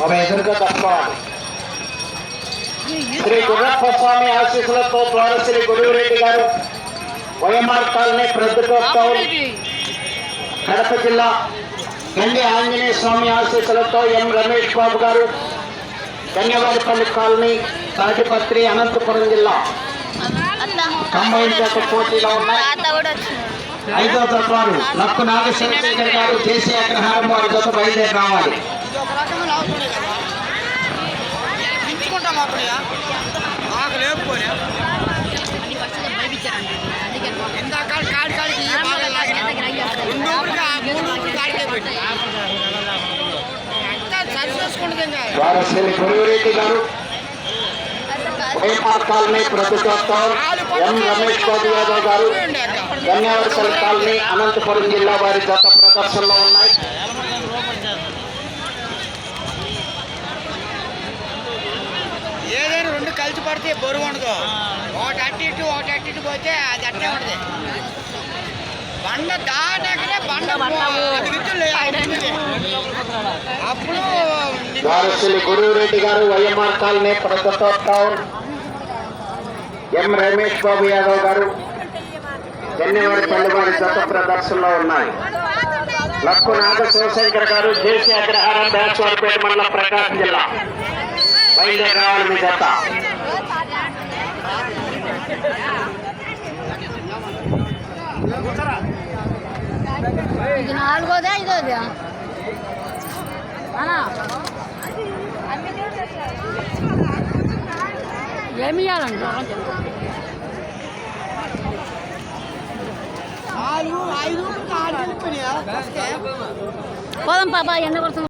ఒక ఎదురుగా తప్పుకోవాలి. శ్రీ గుర్రప్ప స్వామి ఆశీస్సులతో ద్వారశ్రీ గురువిరెడ్డి గారు YMR colony Proddatur town Kadapa జిల్లా. గండి ఆంజనేయ స్వామి ఆశీస్సులతో ఎం రమేష్ బాబు గారు ధన్యవాదపల్లి కాలనీ తాటిపత్రి అనంతపురం జిల్లా కంబైన్ చేత పోటీలో ఉన్నాయి. 5వ తత్వాలు లక్కు నాగశేఖర్ గారు దేశీయ అగ్రహారం వారి జత బయలుదేరి రావాలి. ద్వారశ్రీ గురువిరెడ్డి గారు వైఎంఆర్ కాలనీ ప్రొద్దుటూరు ఎం రమేష్ బాబు యాదవ్ గారు ధన్యవాదపల్లి కాలనీ అనంతపురం జిల్లా వారి జత ప్రదర్శనలో ఉన్నాయి. ఏదైనా రెండు కలిసి పడితే బరువు ఉండదు. ఒకటి అట్టి ఇటు పోతే అది అట్టే ఉండదు. బండ దాటకనే బండ అప్పుడు ద్వారశ్రీ గురువిరెడ్డి గారు వైఎంఆర్ కాలనీ ప్రొద్దుటూరు ఎం రమేష్ బాబు యాదవ్ గారు ధన్యవాదపల్లి వారి జత ప్రదర్శనలో ఉన్నాయి. లక్కు నాగ శివశంకర్ గారు దేశీ అగ్రహారం దాచవారిపేట మండలం ప్రకాశం జిల్లా బయలుదేరి రావాలి మీ జత. ఇది 4వదా 5వదా ఏమి ఇవ్వాలండి? 4, 5 పోదాం పాప ఎండ కొడుతుంది.